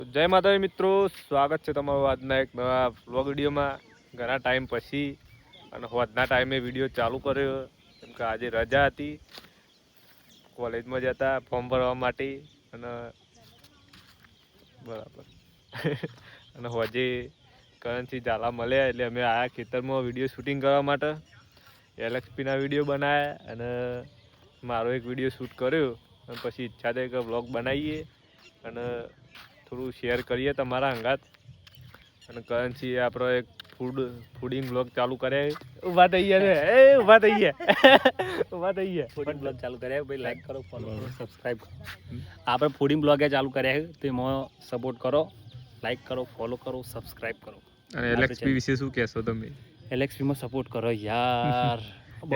જય માતાજી મિત્રો, સ્વાગત છે તમારું આજના એક નવા વ્લોગ વિડીયોમાં. ઘણા ટાઈમ પછી અને હોજના ટાઈમે વિડીયો ચાલુ કર્યો કેમ કે આજે રજા હતી, કોલેજમાં જતા ફોર્મ ભરવા માટે અને બરાબર અને હોજે કરણથી ઝાલા મળ્યા એટલે અમે આયા ખેતરમાં વિડીયો શૂટિંગ કરવા માટે. એલએક્સપીના વિડીયો બનાવ્યા અને મારો એક વિડીયો શૂટ કર્યો અને પછી ઈચ્છા થઈ કે વ્લોગ બનાવીએ અને થોડું શેર કરીએ તમારા અંગાત. અને કરન્સી આપણો એક ફૂડિંગ બ્લોગ ચાલુ કરે. ઊભા થઈ ગયા છે, ઊભા થઈ ગયા ફૂડિંગ બ્લોગ ચાલુ કર્યા ભાઈ, લાઈક કરો, ફોલો કરો, સબસ્ક્રાઇબ કરો. આપણે ફૂડિંગ બ્લોગ ચાલુ કર્યા છે તો એમાં સપોર્ટ કરો, લાઈક કરો, ફોલો કરો, સબસ્ક્રાઇબ કરો. અને એલએક્સપી વિશે શું કહેશો તમે? એલએક્સપી માં સપોર્ટ કરો યાર.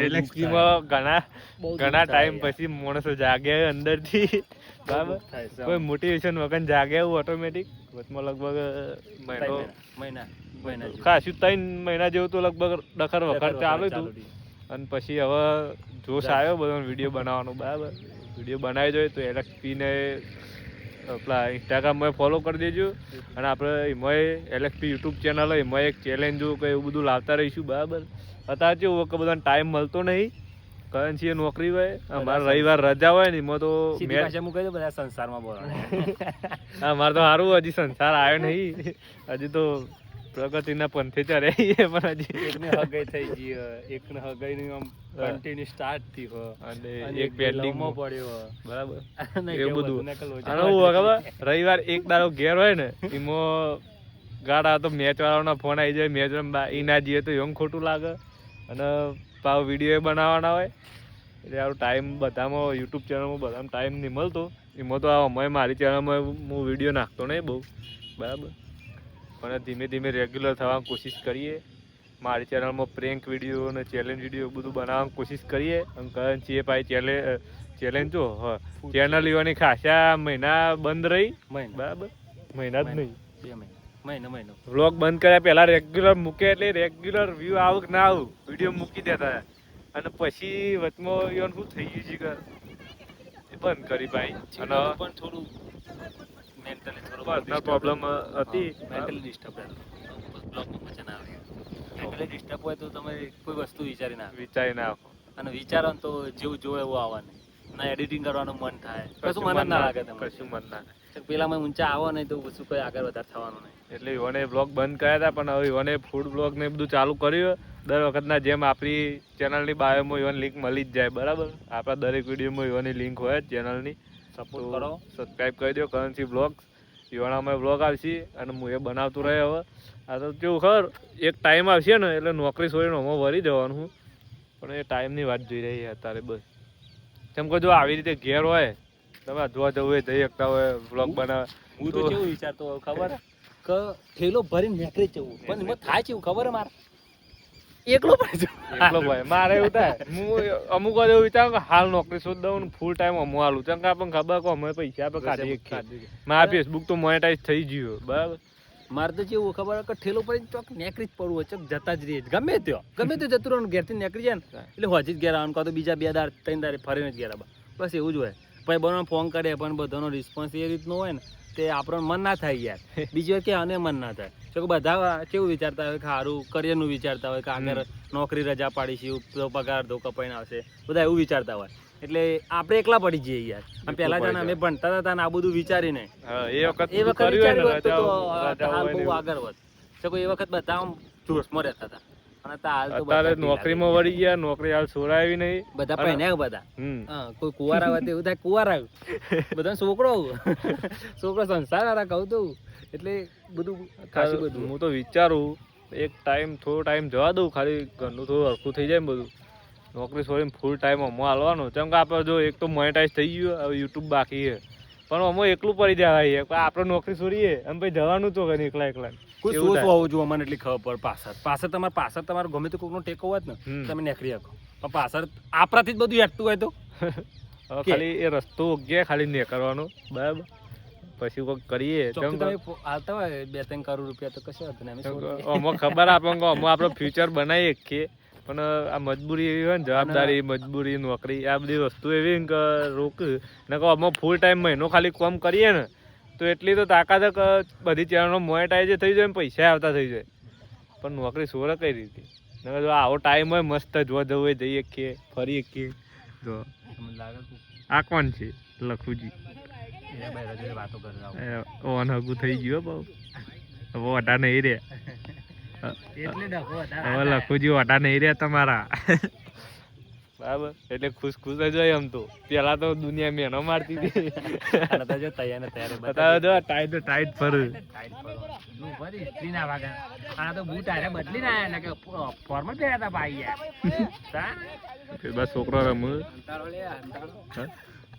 એલએક્સપી માં ઘણા ટાઈમ પછી માણસો જાગે અંદરથી, બરાબર? કોઈ મોટિવેશન વગર જાગે એવું ઓટોમેટિક. વચમાં લગભગ મહિના ખાસું 3 મહિના જેવું તો લગભગ ડખર વખર ચાલુ હતું અને પછી હવે જોશ આવ્યો બધો વિડીયો બનાવવાનો, બરાબર? વિડીયો બનાવી જોઈએ તો એલએક્સપી ને આપણા ઇન્સ્ટાગ્રામમાં ફોલો કરી દેજો. અને આપણે એમાં એલએક્સપી યુટ્યુબ ચેનલ હોય એમાં એક ચેલેન્જો કે એવું બધું લાવતા રહીશું, બરાબર? અત્યારે કેવું કે બધાને ટાઈમ મળતો નહીં, કરન્સી નોકરી હોય, અમારે રવિવાર રજા હોય ને એમાં તો બધા સંસારમાં બોલવાનું. અમારે તો સારું હજી સંસાર આવ્યો નહીં, હજી તો પ્રગતિના પંથે ચડે પણ હજી એકને હગાઈ થઈ ગઈ, એકને હગાઈ નું આમ કન્ટિન્યુ સ્ટાર્ટ થયું અને એક પેન્ડિંગમાં પડ્યો, બરાબર? એવું બધું. અને હું ખબર રવિવાર એક દાડો ઘેર હોય ને એમાં ગાડા તો મેચ વાળાના ફોન આવી જાય, મેચ રમવા એ ના જઈએ તો એમ ખોટું લાગે. અને પાવ વિડીયો બનાવવાના હોય એટલે આવું ટાઈમ બધામાં યુટ્યુબ ચેનલમાં બધામાં ટાઈમ નહીં મળતો. એમાં તો અમે મારી ચેનલમાં હું વિડીયો નાખતો નહીં બહુ, બરાબર? પણ ધીમે ધીમે રેગ્યુલર થવાની કોશિશ કરીએ. મારી ચેનલમાં પ્રેન્ક વિડીયો અને ચેલેન્જ વિડીયો બધું બનાવવાની કોશિશ કરીએ. અને કરન્સી એ પાછી ચેલેન્જ જો ચેનલ લેવાની ખાસા મહિના બંધ રહી, બરાબર? મહિના જ નહીં, 2 મહિનો વ્લોગ બંધ કર્યા પહેલા રેગ્યુલર મૂકે એટલે રેગ્યુલર વ્યૂ આવું કે ના આવું વિડીયો મૂકી દેતા. અને પછી વચમાં યોન શું થઈ ગયું છે કે એ બંધ કરી ભાઈ. અને પણ થોડું મેન્ટલી પર્સનલ પ્રોબ્લેમ હતી, મેન્ટલી ડિસ્ટર્બ બ્લોગમાં મજા ના આવે. મેન્ટલી ડિસ્ટર્બ હોય તો તમે કોઈ વસ્તુ વિચારી નાખો અને વિચારો તો જેવું જોવે એવું આવવાનું. ના એડિટિંગ કરવાનું મન થાય, કશું મન ના લાગે, કશું મન ના લાગે. પેલામાં ઊંચા આવો નહીં તો શું કોઈ આગળ વધારે થવાનું નહીં. એટલે એઓને બ્લોગ બંધ કર્યા હતા પણ હવે એઓને ફૂડ બ્લોગ ને બધું ચાલુ કર્યું. દર વખતના જેમ આપણી ચેનલની બાયોમાં એવાની લિંક મળી જ જાય, બરાબર? આપણા દરેક વિડીયોમાં એવાની લિંક હોય જ ચેનલની. સપોર્ટ કરો, સબસ્ક્રાઈબ કરી દો કરન્સી બ્લોગ્સ. યુવાણામાં બ્લોગ આવશે અને હું એ બનાવતું રહે. હવે આ તો કેવું ખબર, એક ટાઈમ આવશે ને એટલે નોકરી છોડીને આમાં વળી જવાનું હું. પણ એ ટાઈમની વાત જોઈ રહી અત્યારે બસ. કેમ કે જો આવી રીતે ઘેર હોય તમે જોવા જવું હોય જઈ શકતા હોય બ્લોગ બનાવે. હું તો કેવું વિચારતો ખબર કે થેલો ભરીને નીકળી જવું, પણ એમાં થાય છે એવું ખબર મારે એકલો ભાઈ મારે એવું થાય. હું અમુક વાર એવું વિચારું કે હાલ નોકરી શોધ દઉં ને ફૂલ ટાઈમ અમુક હાલું. કેમ કે આપણને ખબર કે અમે પૈસા આપણે કાઢીએ. મારા ફેસબુક તો મોનેટાઈઝ થઈ ગયું, બરાબર? મારે તો કેવું ખબર કે ઠેલો ભરીને ચોક નીકળી જ પડવું હોય, ચોક જતા જ રહીએ, ગમે તે જતું રહેવાનું. ઘેરથી નીકળી જાય ને એટલે હોજી જ ઘેર આવવાનું, કાં તો બીજા 2 દાર 3 દારે ફરીને જ ઘેર આવવા, બસ એવું જ હોય. પછી બધાને ફોન કરે પણ બધાનો રિસ્પોન્સ એ રીતનો હોય ને તે આપણને મન ના થાય યાર. બીજી વાર કે આને મન ના થાય. તો બધા કેવું વિચારતા હોય કે સારું કરિયરનું વિચારતા હોય કે આગળ નોકરી રજા પાડીશું તો પગાર અડધો કપાઈને આવશે, બધા એવું વિચારતા હોય. એટલે આપણે એકલા પડી જઈએ યાર. પેલા જાણે અમે ભણતા હતા ને આ બધું વિચારીને એ વખત વિચાર્યું તો હાલ બહુ આગળ વધ શકો. એ વખત બધા આમ જોશમાં રહેતા હતા. અત્યારે નોકરીમાં વળી ગયા, નોકરી હાલ છોડાવી નહીં, બધા પહેર્યા. બધા કોઈ કુંવારા હોય એવું થાય, કુંવારા બધા છોકરો સંસાર વાળા કહું તું. એટલે બધું ખાસું બધું હું તો વિચારું એક ટાઈમ થોડો ટાઈમ જવા દઉં, ખાલી ઘરનું થોડું હરખું થઈ જાય ને બધું. નોકરી છોડીને ફૂલ ટાઈમ અમો હાલવાનું. કેમ કે આપણે જો એક તો મોનેટાઈઝ થઈ ગયું, હવે યુટ્યુબ બાકી છે પણ અમો એકલું પડી જવાય. આપણે નોકરી છોડીએ અને પછી જવાનું તો કરે એકલા કોઈ સોચ હોવું જોઈએ મને એટલી ખબર પડે. પાછળ તમારો ગમે તે કોઈનો ટેકો હોય ને તમે નીકળી શકો, પણ પાછળ આપણાથી જ બધું હેઠતું હોય તો ખાલી એ રસ્તો ગયા ખાલી નીકળવાનો, બરાબર? પછી કોઈક કરીએ આવતા હોય 2-3 કરોડ રૂપિયા તો કશો હતો ને અમુક ખબર આપણને આપણો ફ્યુચર બનાવીએ કે. પણ આ મજબૂરી એવી હોય ને, જવાબદારી, મજબૂરી, નોકરી, આ બધી વસ્તુ એવી કે રોક ને કહો અમે ફૂલ ટાઈમ મહિનો ખાલી કામ કરીએ ને તો એટલી તો તાકાત છે કે બધી ચેનલો મોનેટાઈઝ થઈ જાય ને પૈસા આવતા થઈ જાય, પણ નોકરી સોરે કઈ રીતે? નકર જો આવો ટાઈમ હોય મસ્ત જોવા જવું હોય જઈએ કે ફરી કે જો આ કોણ છે લખુજી વાતો કરતા ઓન હગું થઈ ગયું બહુ હવે વટા નહીં રે એટલે ડખો હતા હવે લખુજી વટા નહીં રે તમારા બરાબર એટલે ખુશ ખુશ જ હોય એમ તો પેલા તો દુનિયા મેનો મારતી હતી તો જો તૈયાર ને તૈયાર બતાવો જો ટાઈટ તો ટાઈટ ફર નું ફરી સ્ત્રી ના વાગે આ તો બૂટ આરે બદલી ના આયા ને કે ફોર્મલ પહેર્યા હતા ભાઈ યાર બસ છોકરો રમું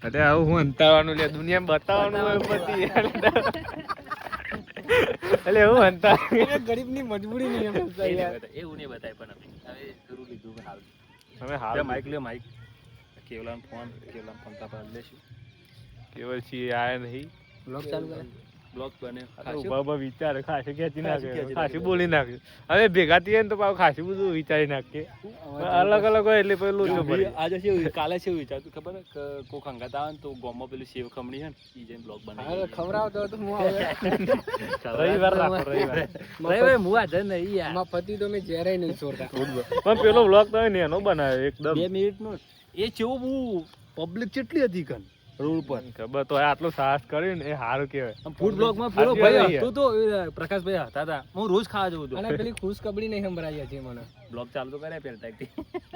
અરે આવું હું અંતાવાનું લે દુનિયા બતાવવાનું હોય પછી એટલે એવું અંતા ગરીબ ની મજબૂરી નહીં એવું નહીં બતાય પણ હવે જરૂર લીધું હાલ હવે હાલ માઈક લ્યો માઈક કેવલાનો ફોન તાપા લેશું કેવલ છી આયા નહીં બ્લોગ ચાલુ કરે બ્લોગ બને બાબા વિચાર ખાસી ખેંચી નાખે ખાસી બોલી નાખે હવે ભેગા થઈએ ને તો પાછું ખાસી બધું વિચારી નાખે અલગ અલગ હોય એટલે પેલું આજે શું કાલે શું વિચારતું ખબર કે કોક અંગાત આવે ને તો ગામમાં પેલું સેવ ખમણી છે ને ઈ જઈને બ્લોગ બનાવી ખવરાવતો તો હું રવિવાર રાખો રવિવાર હું આજે નહીં યાર માં પતિ તો મેં જ્યારે નહીં છોડતા પણ પેલો બ્લોગ તો ને એનો બનાવ્યો એકદમ 2 મિનિટનો એ કેવું પબ્લિક કેટલી હતી કન રોડ પર ખબર તો આટલું સાહસ કર્યું ને એ સારું કહેવાય ફૂડ બ્લોગ માં પેલો ભાઈ હતો તો પ્રકાશભાઈ હતા તા હું રોજ ખાવા જવું હતું અને પેલી ખુશ કબડી નહીં સંભળાઈ હજી મને બ્લોગ ચાલુ તો કરે પેલા ટાઈપ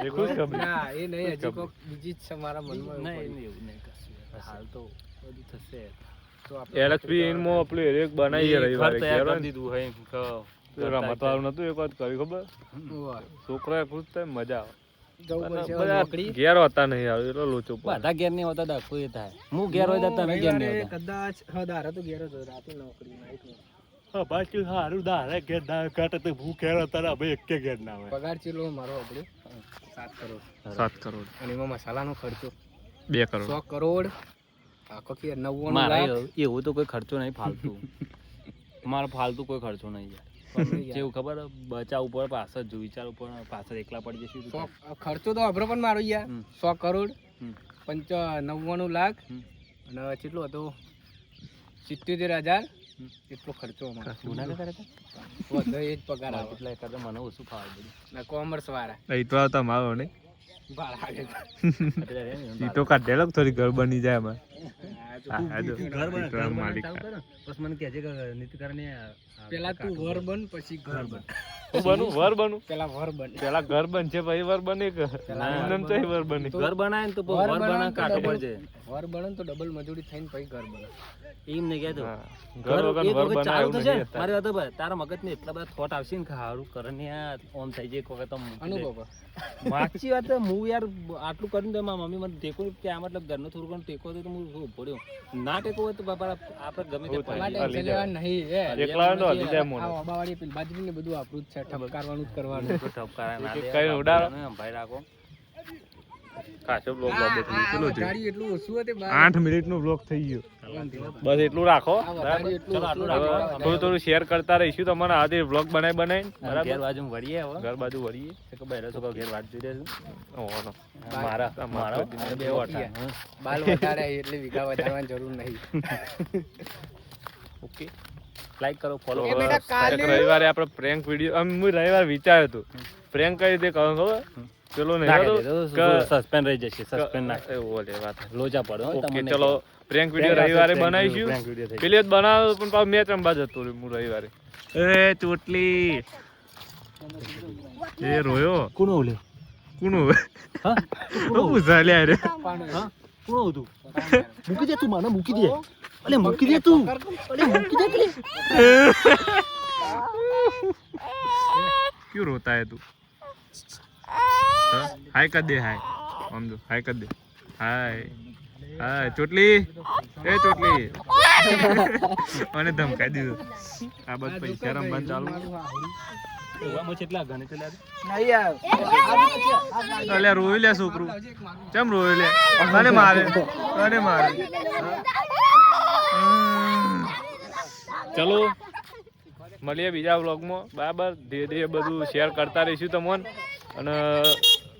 એ ખુશ ખબર ના એ નહીં હજી કોક બીજી જ છે મારા મનમાં નહીં એવું નહીં કશું હાલ તો બધું થશે તો એલએક્સપી ઇનમાં આપણું એક બનાવીએ રવિવારે તૈયાર કરી દીધું હે રમત વાળું નતું એક વાત કરી ખબર છોકરા ખુશ થાય મજા આવે જવું પડશે બધા ઘેર હોતા નહીં આવે એટલો લોચો બધા ઘેર નહીં હોતા દાખો એ થાય હું ઘેર હોય તો તમે ઘેર નહીં હોતા કદાચ હદાર તો ઘેર જ હોય રાતે નોકરી નાઈટમાં હા બાકી સારું દારે ઘેર ના કાટે તો હું ઘેર હતા ને ભાઈ એકે ઘેર ના હોય પગાર ચેલો મારો આપણે 7 કરોડ 7 કરોડ અને એમાં મસાલાનો ખર્ચો 2 કરોડ 100 કરોડ આખો કે 99 મારે લાખ એવું તો કોઈ ખર્ચો નહીં ફાલતુ મારો ફાલતુ કોઈ ખર્ચો નહીં યાર જેવું ખબર બચાવ ઉપર પાછળ જો વિચાર ઉપર પાછળ એકલા પડી જશે ખર્ચો તો અભરો પણ મારો યાર 100 કરોડ 99 લાખ અને કેટલો હતો 77000 એટલો ખર્ચો અમારો ગુના કરે તો વધે એ જ પગાર આવે એટલે એકાદ મને ઓછું ખાવા પડ્યું ના કોમર્સ વાળા એ તો આવતા મારો ને ભાડા ઈ તો કાઢેલો થોડી ઘર બની જાય એમાં બસ મને કહેજે કે નીતિકરણે પેલા તું વર બન પછી ઘર બન વર બનું પેલા વર બન પેલા ઘર બનશે પછી વર બને કે નંદન તો વર બને ઘર બનાવે ને તો વર બના કાટો પડશે વર બને તો ડબલ મજૂરી થઈને પછી ઘર બને એમ નહીં કહેતો ઘર વગર વર બનાવે ચાલુ થશે મારી વાત ભાઈ તારા મગજ ને એટલા બધા થોટ આવશે ને કે હારું કરને આ ઓન થઈ જાય એક વખત અનુભવ માચી વાત હું યાર આટલું કરીને તો મારી મમ્મી મને ટેકો કે આ મતલબ ઘરનો થોડું ઘણું ટેકો તો હું પડ્યો ના ટેકો હોય તો બાપા આપણે ગમે તે નહીં એકલા નો હજી જાય મોનો બાવાડી પેલી બાજરી ને બધું આપણું જ છે ઠપકારવાનું જ કરવાનું કઈ ઉડાડો ભાઈ રાખો ખાસો બ્લોગ લાગે છે કેટલો છે ગાડી એટલું ઓછું હતું 8 મિનિટનો બ્લોગ થઈ ગયો બસ એટલું રાખો થોડું થોડું શેર કરતા રહીશું તમારા હાથે બ્લોગ બનાવી ઘેર બાજુ વળીએ હવે ઘર બાજુ વળીએ કે બહેરો છોકરો ઘેર વાત જોઈ રહ્યો ઓહો મારા બે વટા બાલ વધારે એટલે વિગા વધારવાની જરૂર નહીં ઓકે લાઈક કરો ફોલો એ બેટા કાલે રવિવારે આપણે પ્રેન્ક વિડિયો હું રવિવાર વિચાર્યો હતો પ્રેન્ક કઈ રીતે કહું ખબર પેલો નહીં સસ્પેન્ડ રહી જશે સસ્પેન્ડ ના ઓલે વાત લોચા પડો ઓકે ચલો પ્રેન્ક વિડિયો રવિવારે બનાવીશું પેલી જ બનાવો પણ પાછું મેચ રમવા જતો રહ્યો હું રવિવારે એ ચોટલી એ રોયો કોનો ઓલે કોનો હા હું ચાલ્યા રે હા કોનો હતું મૂકી દે તું મને મૂકી દે અલે મૂકી દે તું અલે મૂકી દે પ્લીઝ क्यों रोता है तू हाय कर दे हाय हम दो हाय कर दे हाय हाय ચોટલી એ ચોટલી મને ધમકાઈ દીધું આ બસ પૈસા રમવાનું ચાલુ અલ્યા રોઈ લે છોકરું કેમ રોઈ લે મને મારે ચલો મળીએ બીજા વ્લોગમાં બરાબર ધીરે ધીરે બધું શેર કરતા રહીશું તમને અને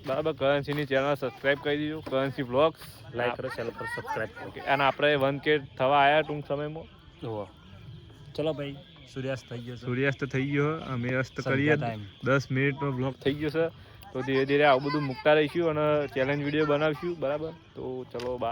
બરાબર કરન્સીની ચેનલ સબસ્ક્રાઈબ કરી દીજો કરન્સી વ્લોગ્સ લાઈક કરો ચેનલ પર સબસ્ક્રાઇબ કરો અને આપણે 1K થવા આવ્યા ટૂંક સમયમાં ચલો ભાઈ સૂર્યાસ્ત થઈ ગયો છે સૂર્યાસ્ત થઈ ગયો અમે અસ્ત કરીએ ટાઈમ 10 મિનિટનો બ્લોગ થઈ ગયો છે તો ધીરે ધીરે આવું બધું મૂકતા રહીશું અને ચેલેન્જ વિડીયો બનાવીશું બરાબર તો ચલો બાય